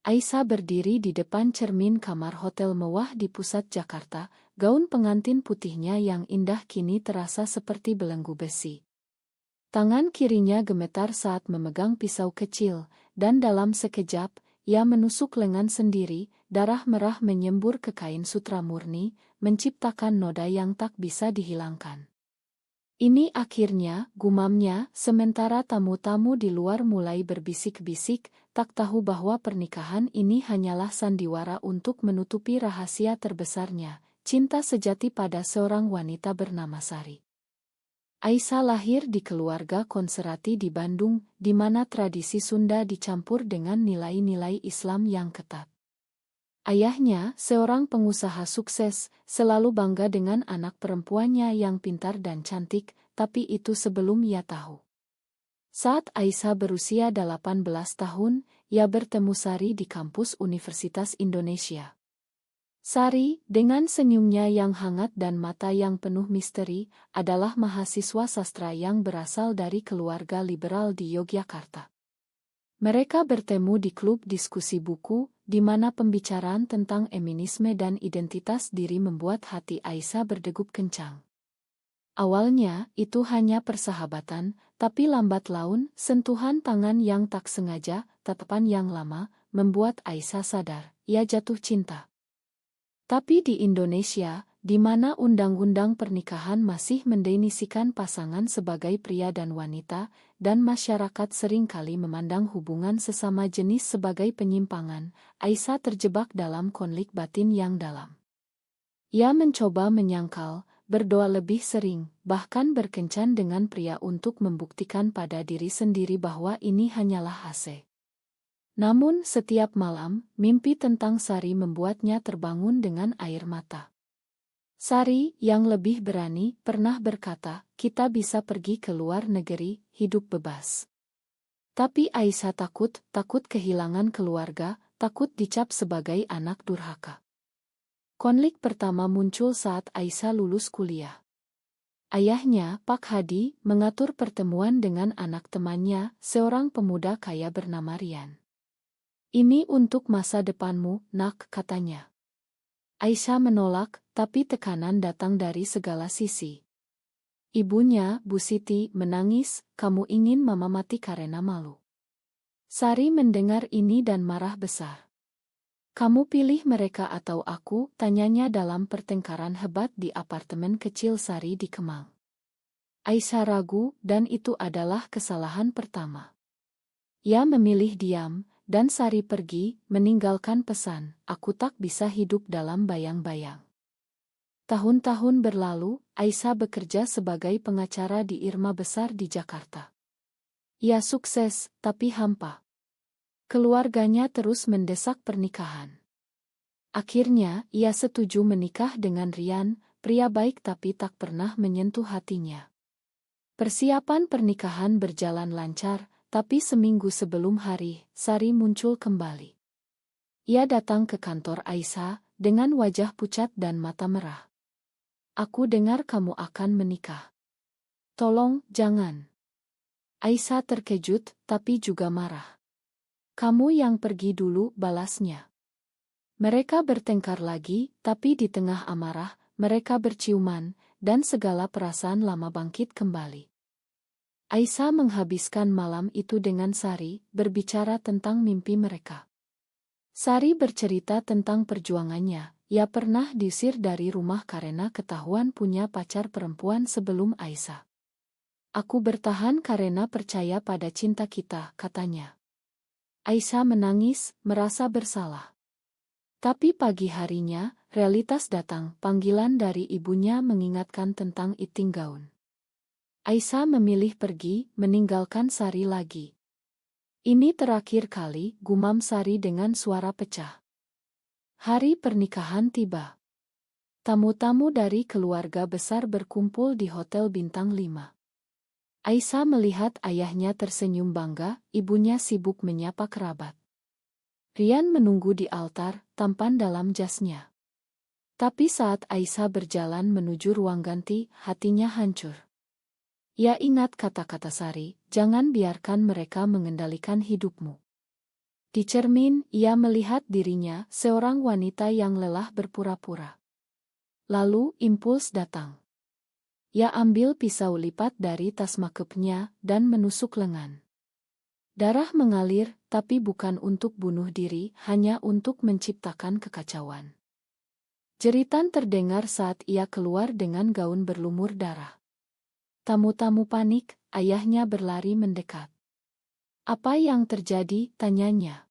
Aisyah berdiri di depan cermin kamar hotel mewah di pusat Jakarta, gaun pengantin putihnya yang indah kini terasa seperti belenggu besi. Tangan kirinya gemetar saat memegang pisau kecil, dan dalam sekejap, ia menusuk lengan sendiri, darah merah menyembur ke kain sutra murni, menciptakan noda yang tak bisa dihilangkan. Ini akhirnya, gumamnya, sementara tamu-tamu di luar mulai berbisik-bisik, tak tahu bahwa pernikahan ini hanyalah sandiwara untuk menutupi rahasia terbesarnya, cinta sejati pada seorang wanita bernama Sari. Aisyah lahir di keluarga konserati di Bandung, di mana tradisi Sunda dicampur dengan nilai-nilai Islam yang ketat. Ayahnya, seorang pengusaha sukses, selalu bangga dengan anak perempuannya yang pintar dan cantik, tapi itu sebelum ia tahu. Saat Aisyah berusia 18 tahun, ia bertemu Sari di kampus Universitas Indonesia. Sari, dengan senyumnya yang hangat dan mata yang penuh misteri, adalah mahasiswa sastra yang berasal dari keluarga liberal di Yogyakarta. Mereka bertemu di klub diskusi buku, di mana pembicaraan tentang feminisme dan identitas diri membuat hati Aisyah berdegup kencang. Awalnya, itu hanya persahabatan, tapi lambat laun, sentuhan tangan yang tak sengaja, tatapan yang lama, membuat Aisyah sadar, ia jatuh cinta. Tapi di Indonesia, di mana undang-undang pernikahan masih mendefinisikan pasangan sebagai pria dan wanita, dan masyarakat seringkali memandang hubungan sesama jenis sebagai penyimpangan, Aisyah terjebak dalam konflik batin yang dalam. Ia mencoba menyangkal, berdoa lebih sering, bahkan berkencan dengan pria untuk membuktikan pada diri sendiri bahwa ini hanyalah AC. Namun setiap malam, mimpi tentang Sari membuatnya terbangun dengan air mata. Sari, yang lebih berani, pernah berkata, kita bisa pergi ke luar negeri, hidup bebas. Tapi Aisyah takut kehilangan keluarga, takut dicap sebagai anak durhaka. Konflik pertama muncul saat Aisyah lulus kuliah. Ayahnya, Pak Hadi, mengatur pertemuan dengan anak temannya, seorang pemuda kaya bernama Rian. Ini untuk masa depanmu, nak, katanya. Aisyah menolak, tapi tekanan datang dari segala sisi. Ibunya, Bu Siti, menangis, kamu ingin mama mati karena malu. Sari mendengar ini dan marah besar. Kamu pilih mereka atau aku, tanyanya dalam pertengkaran hebat di apartemen kecil Sari di Kemang. Aisyah ragu, dan itu adalah kesalahan pertama. Ia memilih diam, dan Sari pergi, meninggalkan pesan, aku tak bisa hidup dalam bayang-bayang. Tahun-tahun berlalu, Aisyah bekerja sebagai pengacara di Irma Besar di Jakarta. Ia sukses, tapi hampa. Keluarganya terus mendesak pernikahan. Akhirnya, ia setuju menikah dengan Rian, pria baik tapi tak pernah menyentuh hatinya. Persiapan pernikahan berjalan lancar, tapi seminggu sebelum hari, Sari muncul kembali. Ia datang ke kantor Aisyah, dengan wajah pucat dan mata merah. Aku dengar kamu akan menikah. Tolong, jangan. Aisyah terkejut, tapi juga marah. Kamu yang pergi dulu, balasnya. Mereka bertengkar lagi, tapi di tengah amarah, mereka berciuman, dan segala perasaan lama bangkit kembali. Aisyah menghabiskan malam itu dengan Sari, berbicara tentang mimpi mereka. Sari bercerita tentang perjuangannya, ia pernah diusir dari rumah karena ketahuan punya pacar perempuan sebelum Aisyah. Aku bertahan karena percaya pada cinta kita, katanya. Aisyah menangis, merasa bersalah. Tapi pagi harinya, realitas datang, panggilan dari ibunya mengingatkan tentang iting gaun. Aisyah memilih pergi, meninggalkan Sari lagi. Ini terakhir kali, gumam Sari dengan suara pecah. Hari pernikahan tiba. Tamu-tamu dari keluarga besar berkumpul di Hotel Bintang 5. Aisyah melihat ayahnya tersenyum bangga, ibunya sibuk menyapa kerabat. Rian menunggu di altar, tampan dalam jasnya. Tapi saat Aisyah berjalan menuju ruang ganti, hatinya hancur. Ia ingat kata-kata Sari, jangan biarkan mereka mengendalikan hidupmu. Di cermin, ia melihat dirinya, seorang wanita yang lelah berpura-pura. Lalu, impuls datang. Ia ambil pisau lipat dari tas makeupnya dan menusuk lengan. Darah mengalir, tapi bukan untuk bunuh diri, hanya untuk menciptakan kekacauan. Jeritan terdengar saat ia keluar dengan gaun berlumur darah. Tamu-tamu panik, ayahnya berlari mendekat. "Apa yang terjadi?" tanyanya.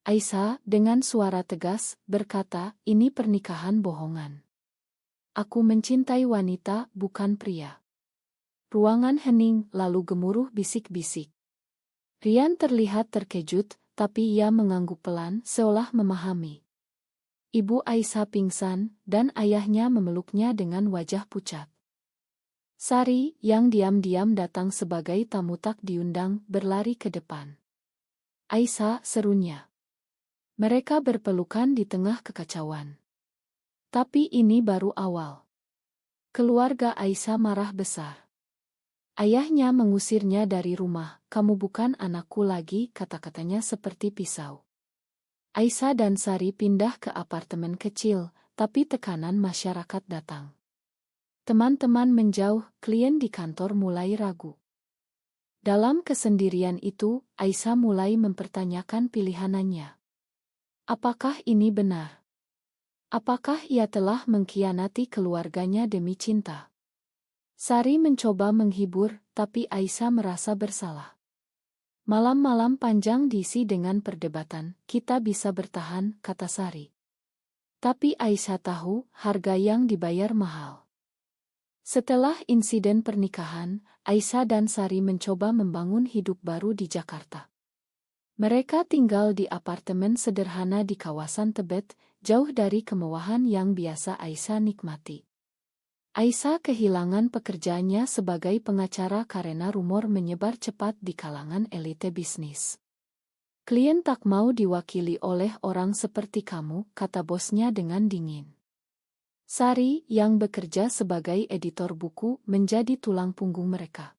Aisyah, dengan suara tegas, berkata, "Ini pernikahan bohongan. Aku mencintai wanita, bukan pria." Ruangan hening, lalu gemuruh bisik-bisik. Rian terlihat terkejut, tapi ia mengangguk pelan, seolah memahami. Ibu Aisyah pingsan, dan ayahnya memeluknya dengan wajah pucat. Sari, yang diam-diam datang sebagai tamu tak diundang, berlari ke depan. "Aisyah," serunya. Mereka berpelukan di tengah kekacauan. Tapi ini baru awal. Keluarga Aisyah marah besar. Ayahnya mengusirnya dari rumah. "Kamu bukan anakku lagi," kata-katanya seperti pisau. Aisyah dan Sari pindah ke apartemen kecil, tapi tekanan masyarakat datang. Teman-teman menjauh, klien di kantor mulai ragu. Dalam kesendirian itu, Aisyah mulai mempertanyakan pilihannya. Apakah ini benar? Apakah ia telah mengkhianati keluarganya demi cinta? Sari mencoba menghibur, tapi Aisyah merasa bersalah. Malam-malam panjang diisi dengan perdebatan. "Kita bisa bertahan," kata Sari. Tapi Aisyah tahu harga yang dibayar mahal. Setelah insiden pernikahan, Aisyah dan Sari mencoba membangun hidup baru di Jakarta. Mereka tinggal di apartemen sederhana di kawasan Tebet, jauh dari kemewahan yang biasa Aisyah nikmati. Aisyah kehilangan pekerjaannya sebagai pengacara karena rumor menyebar cepat di kalangan elite bisnis. "Klien tak mau diwakili oleh orang seperti kamu," kata bosnya dengan dingin. Sari, yang bekerja sebagai editor buku, menjadi tulang punggung mereka.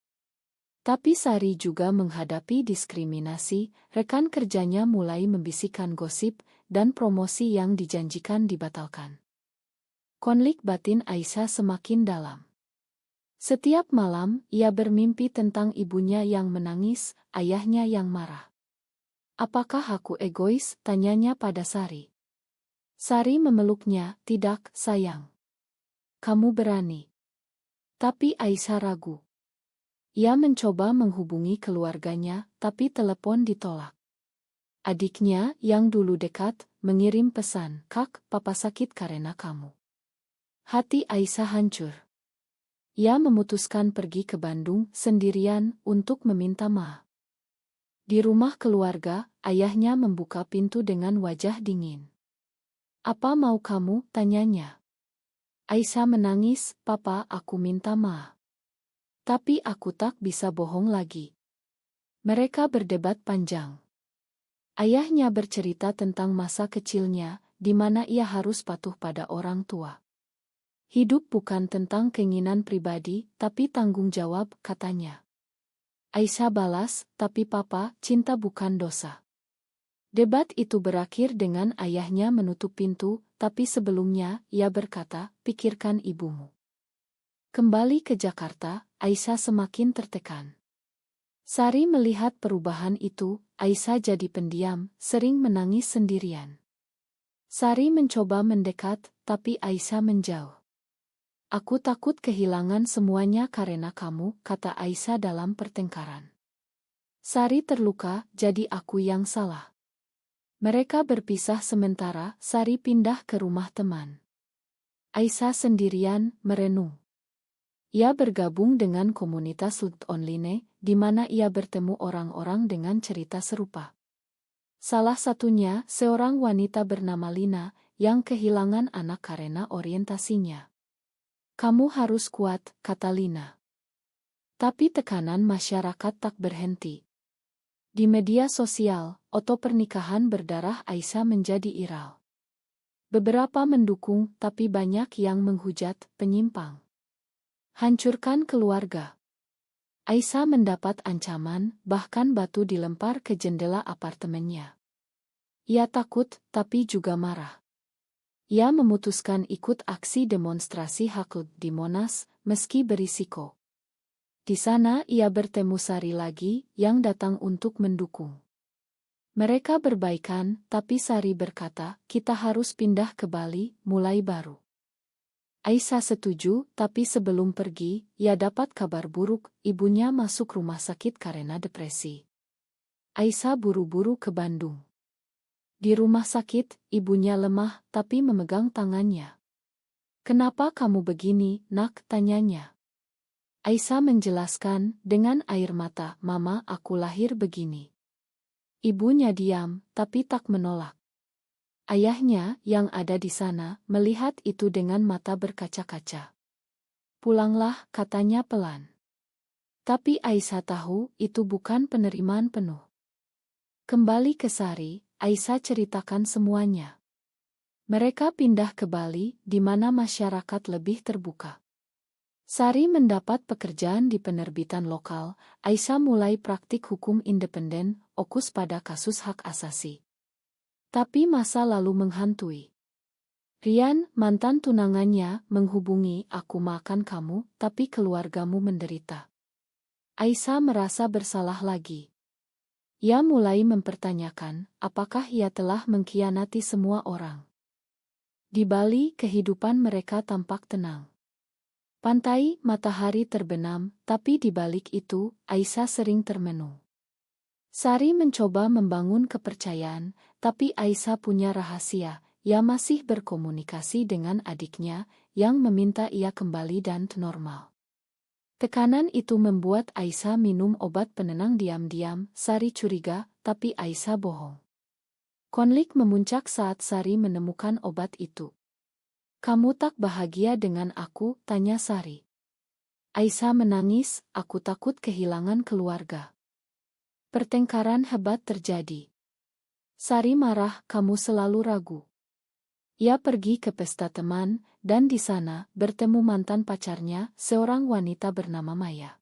Tapi Sari juga menghadapi diskriminasi, rekan kerjanya mulai membisikkan gosip, dan promosi yang dijanjikan dibatalkan. Konflik batin Aisyah semakin dalam. Setiap malam, ia bermimpi tentang ibunya yang menangis, ayahnya yang marah. "Apakah aku egois?" tanyanya pada Sari. Sari memeluknya, "Tidak, sayang. Kamu berani." Tapi Aisyah ragu. Ia mencoba menghubungi keluarganya, tapi telepon ditolak. Adiknya, yang dulu dekat, mengirim pesan, "Kak, papa sakit karena kamu." Hati Aisyah hancur. Ia memutuskan pergi ke Bandung sendirian untuk meminta maaf. Di rumah keluarga, ayahnya membuka pintu dengan wajah dingin. "Apa mau kamu?" tanyanya. Aisyah menangis, "Papa, aku minta maaf. Tapi aku tak bisa bohong lagi." Mereka berdebat panjang. Ayahnya bercerita tentang masa kecilnya, di mana ia harus patuh pada orang tua. "Hidup bukan tentang keinginan pribadi, tapi tanggung jawab," katanya. Aisyah balas, "Tapi papa, cinta bukan dosa." Debat itu berakhir dengan ayahnya menutup pintu, tapi sebelumnya, ia berkata, "Pikirkan ibumu." Kembali ke Jakarta, Aisyah semakin tertekan. Sari melihat perubahan itu, Aisyah jadi pendiam, sering menangis sendirian. Sari mencoba mendekat, tapi Aisyah menjauh. "Aku takut kehilangan semuanya karena kamu," kata Aisyah dalam pertengkaran. Sari terluka, jadi aku yang salah. Mereka berpisah sementara, Sari pindah ke rumah teman. Aisyah sendirian, merenung. Ia bergabung dengan komunitas LinkedIn online, di mana ia bertemu orang-orang dengan cerita serupa. Salah satunya, seorang wanita bernama Lina, yang kehilangan anak karena orientasinya. "Kamu harus kuat," kata Lina. Tapi tekanan masyarakat tak berhenti. Di media sosial, foto pernikahan berdarah Aisyah menjadi viral. Beberapa mendukung, tapi banyak yang menghujat, "Penyimpang. Hancurkan keluarga." Aisyah mendapat ancaman, bahkan batu dilempar ke jendela apartemennya. Ia takut, tapi juga marah. Ia memutuskan ikut aksi demonstrasi hak di Monas, meski berisiko. Di sana ia bertemu Sari lagi, yang datang untuk mendukung. Mereka berbaikan, tapi Sari berkata, kita harus pindah ke Bali, mulai baru. Aisyah setuju, tapi sebelum pergi, ia dapat kabar buruk, ibunya masuk rumah sakit karena depresi. Aisyah buru-buru ke Bandung. Di rumah sakit, ibunya lemah, tapi memegang tangannya. Kenapa kamu begini, nak? Tanyanya. Aisyah menjelaskan, dengan air mata, Mama, aku lahir begini. Ibunya diam, tapi tak menolak. Ayahnya, yang ada di sana, melihat itu dengan mata berkaca-kaca. Pulanglah, katanya pelan. Tapi Aisyah tahu, itu bukan penerimaan penuh. Kembali ke Sari, Aisyah ceritakan semuanya. Mereka pindah ke Bali, di mana masyarakat lebih terbuka. Sari mendapat pekerjaan di penerbitan lokal, Aisyah mulai praktik hukum independen, fokus pada kasus hak asasi. Tapi masa lalu menghantui. Rian, mantan tunangannya, menghubungi, aku maafkan kamu, tapi keluargamu menderita. Aisyah merasa bersalah lagi. Ia mulai mempertanyakan, apakah ia telah mengkhianati semua orang. Di Bali, kehidupan mereka tampak tenang. Pantai, matahari terbenam, tapi di balik itu, Aisyah sering termenung. Sari mencoba membangun kepercayaan, tapi Aisyah punya rahasia, ia masih berkomunikasi dengan adiknya, yang meminta ia kembali dan normal. Tekanan itu membuat Aisyah minum obat penenang diam-diam, Sari curiga, tapi Aisyah bohong. Konflik memuncak saat Sari menemukan obat itu. Kamu tak bahagia dengan aku? Tanya Sari. Aisyah menangis, aku takut kehilangan keluarga. Pertengkaran hebat terjadi. Sari marah, kamu selalu ragu. Ia pergi ke pesta teman, dan di sana bertemu mantan pacarnya, seorang wanita bernama Maya.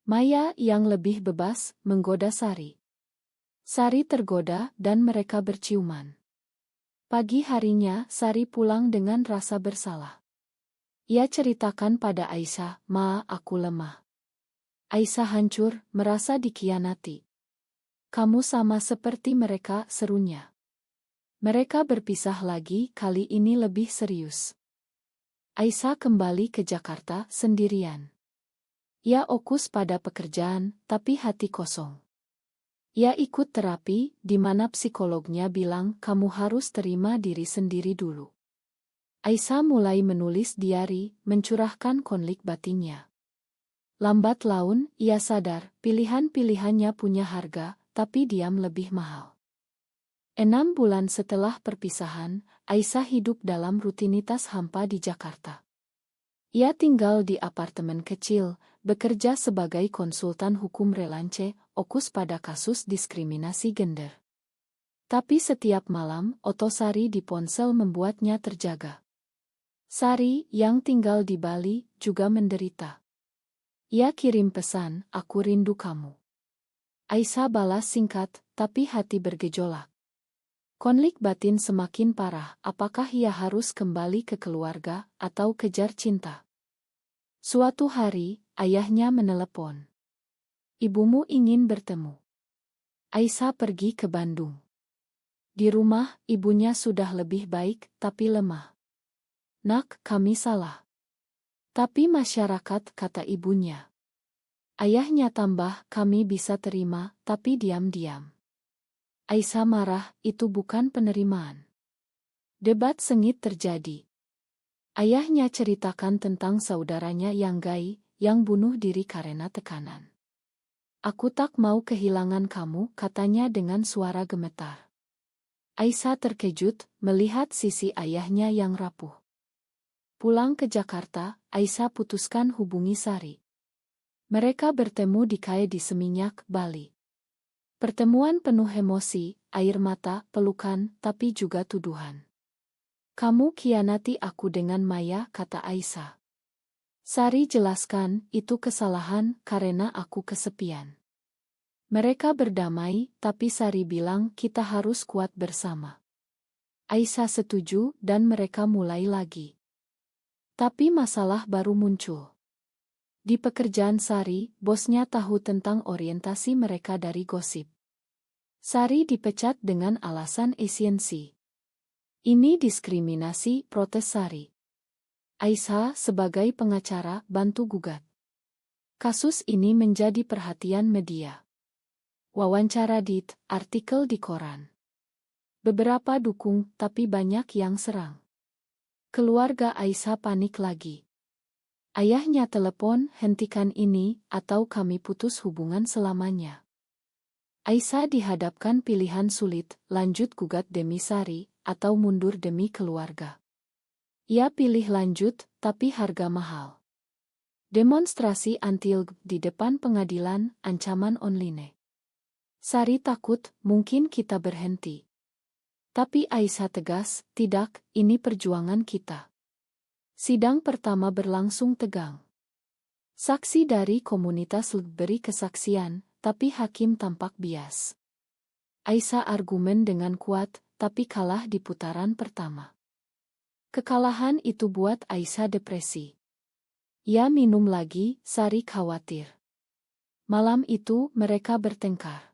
Maya yang lebih bebas, menggoda Sari. Sari tergoda dan mereka berciuman. Pagi harinya, Sari pulang dengan rasa bersalah. Ia ceritakan pada Aisyah, Ma, aku lemah. Aisyah hancur, merasa dikhianati. Kamu sama seperti mereka, serunya. Mereka berpisah lagi, kali ini lebih serius. Aisyah kembali ke Jakarta sendirian. Ia fokus pada pekerjaan, tapi hati kosong. Ia ikut terapi, di mana psikolognya bilang kamu harus terima diri sendiri dulu. Aisyah mulai menulis diari, mencurahkan konflik batinnya. Lambat laun, ia sadar, pilihan-pilihannya punya harga, tapi diam lebih mahal. 6 bulan setelah perpisahan, Aisyah hidup dalam rutinitas hampa di Jakarta. Ia tinggal di apartemen kecil, bekerja sebagai konsultan hukum relance, fokus pada kasus diskriminasi gender. Tapi setiap malam, oto Sari di ponsel membuatnya terjaga. Sari, yang tinggal di Bali, juga menderita. Ia kirim pesan, aku rindu kamu. Aisyah balas singkat, tapi hati bergejolak. Konflik batin semakin parah, apakah ia harus kembali ke keluarga, atau kejar cinta? Suatu hari, ayahnya menelepon. Ibumu ingin bertemu. Aisyah pergi ke Bandung. Di rumah, ibunya sudah lebih baik, tapi lemah. Nak, kami salah. Tapi masyarakat, kata ibunya. Ayahnya tambah, kami bisa terima, tapi diam-diam. Aisyah marah, itu bukan penerimaan. Debat sengit terjadi. Ayahnya ceritakan tentang saudaranya yang gay, yang bunuh diri karena tekanan. Aku tak mau kehilangan kamu, katanya dengan suara gemetar. Aisyah terkejut, melihat sisi ayahnya yang rapuh. Pulang ke Jakarta, Aisyah putuskan hubungi Sari. Mereka bertemu di kai di Seminyak, Bali. Pertemuan penuh emosi, air mata, pelukan, tapi juga tuduhan. Kamu khianati aku dengan Maya, kata Aisyah. Sari jelaskan, itu kesalahan karena aku kesepian. Mereka berdamai, tapi Sari bilang kita harus kuat bersama. Aisyah setuju dan mereka mulai lagi. Tapi masalah baru muncul. Di pekerjaan Sari, bosnya tahu tentang orientasi mereka dari gosip. Sari dipecat dengan alasan efisiensi. Ini diskriminasi, protes Sari. Aisyah sebagai pengacara bantu gugat. Kasus ini menjadi perhatian media. Wawancara artikel di koran. Beberapa dukung, tapi banyak yang serang. Keluarga Aisyah panik lagi. Ayahnya telepon, hentikan ini, atau kami putus hubungan selamanya. Aisyah dihadapkan pilihan sulit, lanjut gugat demi Sari, atau mundur demi keluarga. Ia pilih lanjut, tapi harga mahal. Demonstrasi anti-LGBT di depan pengadilan, ancaman online. Sari takut, mungkin kita berhenti. Tapi Aisyah tegas, tidak, ini perjuangan kita. Sidang pertama berlangsung tegang. Saksi dari komunitas LGBT beri kesaksian, tapi hakim tampak bias. Aisyah argumen dengan kuat, tapi kalah di putaran pertama. Kekalahan itu buat Aisyah depresi. Ia minum lagi, Sari khawatir. Malam itu mereka bertengkar.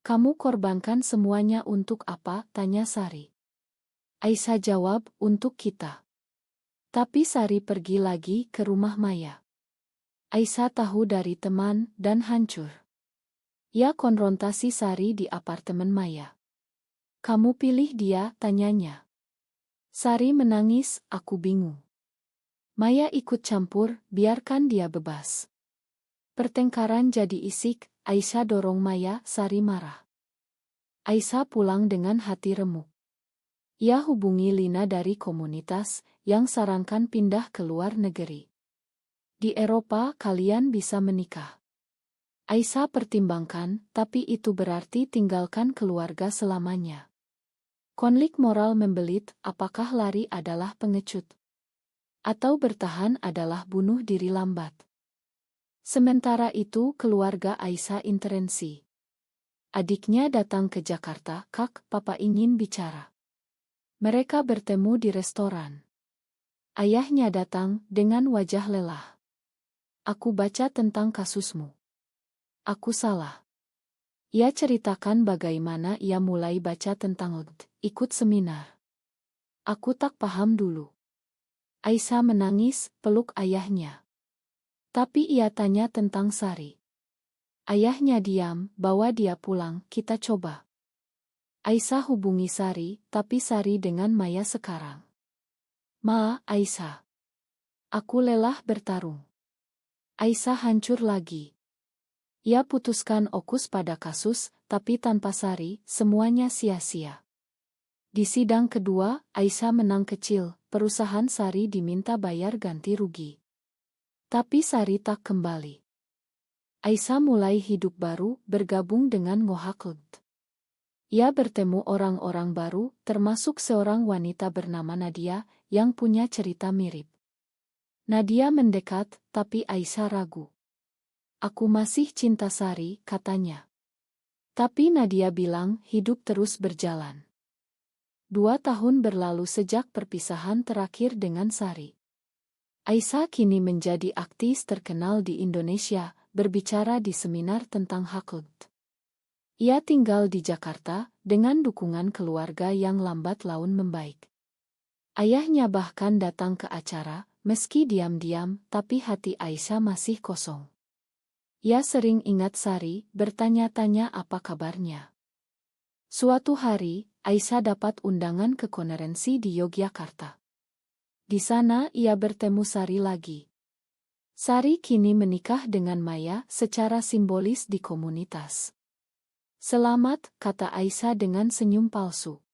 Kamu korbankan semuanya untuk apa? Tanya Sari. Aisyah jawab, untuk kita. Tapi Sari pergi lagi ke rumah Maya. Aisyah tahu dari teman dan hancur. Ia konfrontasi Sari di apartemen Maya. Kamu pilih dia? Tanyanya. Sari menangis, aku bingung. Maya ikut campur, biarkan dia bebas. Pertengkaran jadi isik, Aisyah dorong Maya, Sari marah. Aisyah pulang dengan hati remuk. Ia hubungi Lina dari komunitas, yang sarankan pindah ke luar negeri. Di Eropa kalian bisa menikah. Aisyah pertimbangkan, tapi itu berarti tinggalkan keluarga selamanya. Konflik moral membelit, apakah lari adalah pengecut? Atau bertahan adalah bunuh diri lambat? Sementara itu keluarga Aisyah intervensi. Adiknya datang ke Jakarta, Kak, Papa ingin bicara. Mereka bertemu di restoran. Ayahnya datang dengan wajah lelah. Aku baca tentang kasusmu. Aku salah. Ia ceritakan bagaimana ia mulai baca tentang LGBT, ikut seminar. Aku tak paham dulu. Aisyah menangis, peluk ayahnya. Tapi ia tanya tentang Sari. Ayahnya diam, bawa dia pulang, kita coba. Aisyah hubungi Sari, tapi Sari dengan Maya sekarang. Ma, Aisyah. Aku lelah bertarung. Aisyah hancur lagi. Ia putuskan fokus pada kasus, tapi tanpa Sari, semuanya sia-sia. Di sidang kedua, Aisyah menang kecil, perusahaan Sari diminta bayar ganti rugi. Tapi Sari tak kembali. Aisyah mulai hidup baru, bergabung dengan Ngohak LGBT. Ia bertemu orang-orang baru, termasuk seorang wanita bernama Nadia, yang punya cerita mirip. Nadia mendekat, tapi Aisyah ragu. Aku masih cinta Sari, katanya. Tapi Nadia bilang, hidup terus berjalan. 2 tahun berlalu sejak perpisahan terakhir dengan Sari. Aisyah kini menjadi aktivis terkenal di Indonesia, berbicara di seminar tentang hak LGBT. Ia tinggal di Jakarta, dengan dukungan keluarga yang lambat laun membaik. Ayahnya bahkan datang ke acara, meski diam-diam, tapi hati Aisyah masih kosong. Ia sering ingat Sari, bertanya-tanya apa kabarnya. Suatu hari, Aisyah dapat undangan ke konferensi di Yogyakarta. Di sana ia bertemu Sari lagi. Sari kini menikah dengan Maya secara simbolis di komunitas. Selamat, kata Aisyah dengan senyum palsu.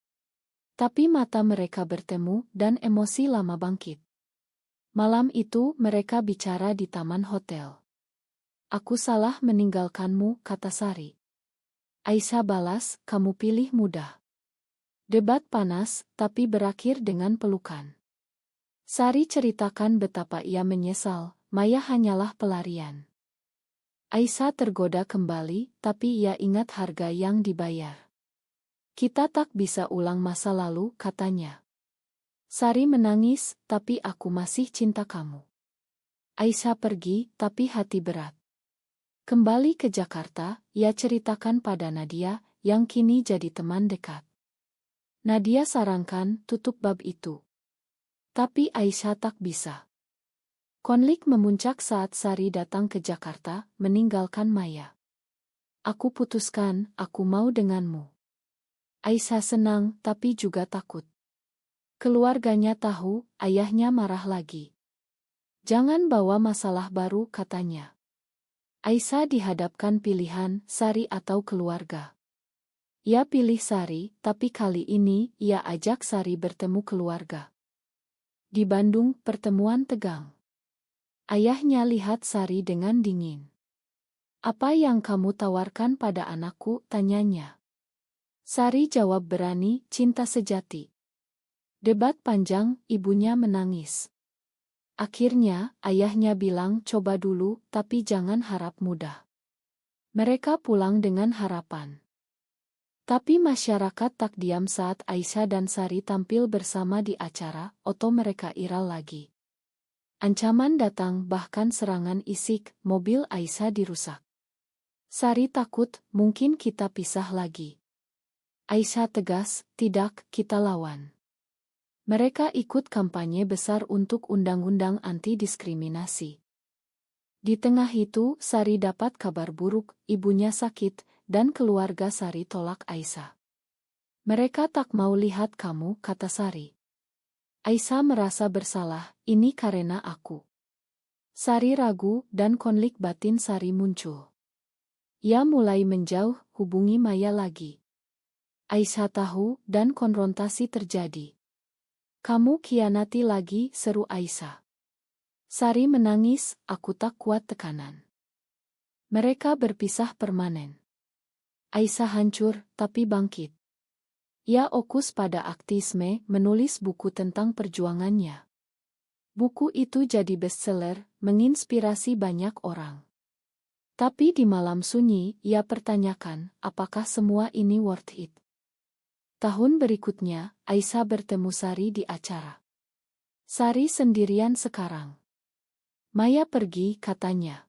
Tapi mata mereka bertemu dan emosi lama bangkit. Malam itu mereka bicara di taman hotel. Aku salah meninggalkanmu, kata Sari. Aisyah balas, kamu pilih mudah. Debat panas, tapi berakhir dengan pelukan. Sari ceritakan betapa ia menyesal, Maya hanyalah pelarian. Aisyah tergoda kembali, tapi ia ingat harga yang dibayar. Kita tak bisa ulang masa lalu, katanya. Sari menangis, tapi aku masih cinta kamu. Aisyah pergi, tapi hati berat. Kembali ke Jakarta, ia ceritakan pada Nadia, yang kini jadi teman dekat. Nadia sarankan tutup bab itu. Tapi Aisyah tak bisa. Konflik memuncak saat Sari datang ke Jakarta, meninggalkan Maya. Aku putuskan, aku mau denganmu. Aisyah senang, tapi juga takut. Keluarganya tahu, ayahnya marah lagi. Jangan bawa masalah baru, katanya. Aisyah dihadapkan pilihan, Sari atau keluarga. Ia pilih Sari, tapi kali ini ia ajak Sari bertemu keluarga. Di Bandung, pertemuan tegang. Ayahnya lihat Sari dengan dingin. Apa yang kamu tawarkan pada anakku, tanyanya. Sari jawab berani, cinta sejati. Debat panjang, ibunya menangis. Akhirnya, ayahnya bilang coba dulu, tapi jangan harap mudah. Mereka pulang dengan harapan. Tapi masyarakat tak diam saat Aisyah dan Sari tampil bersama di acara, oto mereka iral lagi. Ancaman datang, bahkan serangan isik, mobil Aisyah dirusak. Sari takut, mungkin kita pisah lagi. Aisyah tegas, tidak, kita lawan. Mereka ikut kampanye besar untuk undang-undang anti-diskriminasi. Di tengah itu, Sari dapat kabar buruk, ibunya sakit, dan keluarga Sari tolak Aisyah. Mereka tak mau lihat kamu, kata Sari. Aisyah merasa bersalah, ini karena aku. Sari ragu, dan konflik batin Sari muncul. Ia mulai menjauh, hubungi Maya lagi. Aisyah tahu, dan konfrontasi terjadi. Kamu khianati lagi, seru Aisyah. Sari menangis, aku tak kuat tekanan. Mereka berpisah permanen. Aisyah hancur, tapi bangkit. Ia fokus pada aktivisme, menulis buku tentang perjuangannya. Buku itu jadi bestseller, menginspirasi banyak orang. Tapi di malam sunyi, ia pertanyakan, apakah semua ini worth it? Tahun berikutnya, Aisyah bertemu Sari di acara. Sari sendirian sekarang. Maya pergi, katanya.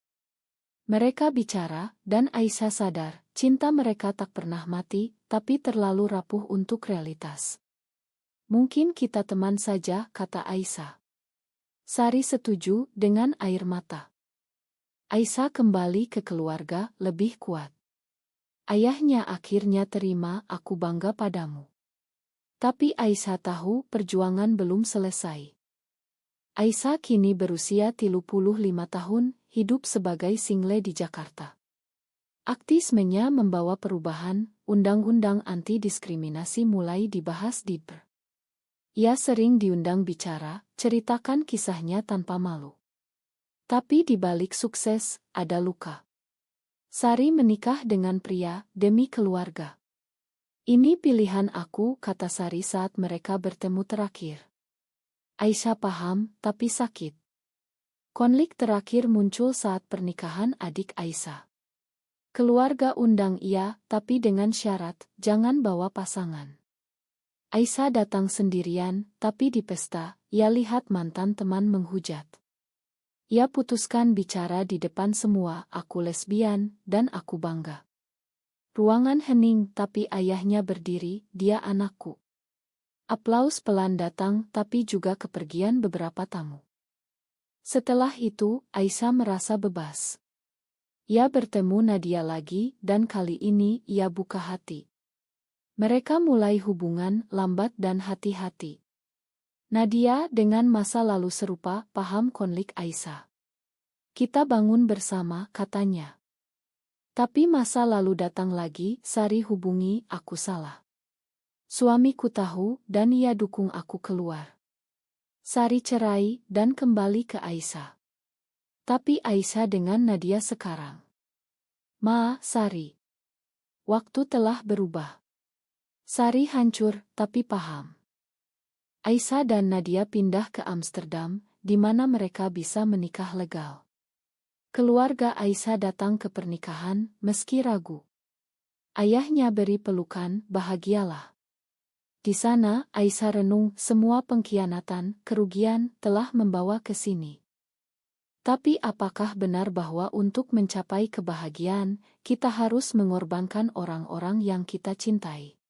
Mereka bicara, dan Aisyah sadar, cinta mereka tak pernah mati, tapi terlalu rapuh untuk realitas. Mungkin kita teman saja, kata Aisyah. Sari setuju, dengan air mata. Aisyah kembali ke keluarga, lebih kuat. Ayahnya akhirnya terima, aku bangga padamu. Tapi Aisyah tahu perjuangan belum selesai. Aisyah kini berusia 35 tahun, hidup sebagai single di Jakarta. Aktivismenya membawa perubahan, undang-undang anti-diskriminasi mulai dibahas di BER. Ia sering diundang bicara, ceritakan kisahnya tanpa malu. Tapi di balik sukses, ada luka. Sari menikah dengan pria, demi keluarga. Ini pilihan aku, kata Sari saat mereka bertemu terakhir. Aisyah paham, tapi sakit. Konflik terakhir muncul saat pernikahan adik Aisyah. Keluarga undang ia, tapi dengan syarat, jangan bawa pasangan. Aisyah datang sendirian, tapi di pesta, ia lihat mantan teman menghujat. Ia putuskan bicara di depan semua, aku lesbian, dan aku bangga. Ruangan hening, tapi ayahnya berdiri, dia anakku. Aplaus pelan datang, tapi juga kepergian beberapa tamu. Setelah itu, Aisyah merasa bebas. Ia bertemu Nadia lagi, dan kali ini ia buka hati. Mereka mulai hubungan, lambat dan hati-hati. Nadia dengan masa lalu serupa, paham konflik Aisyah. Kita bangun bersama, katanya. Tapi masa lalu datang lagi, Sari hubungi, aku salah. Suamiku tahu, dan ia dukung aku keluar. Sari cerai, dan kembali ke Aisyah. Tapi Aisyah dengan Nadia sekarang. Sari. Waktu telah berubah. Sari hancur, tapi paham. Aisyah dan Nadia pindah ke Amsterdam, di mana mereka bisa menikah legal. Keluarga Aisyah datang ke pernikahan, meski ragu. Ayahnya beri pelukan, bahagialah. Di sana, Aisyah renung, semua pengkhianatan, kerugian, telah membawa ke sini. Tapi apakah benar bahwa untuk mencapai kebahagiaan, kita harus mengorbankan orang-orang yang kita cintai?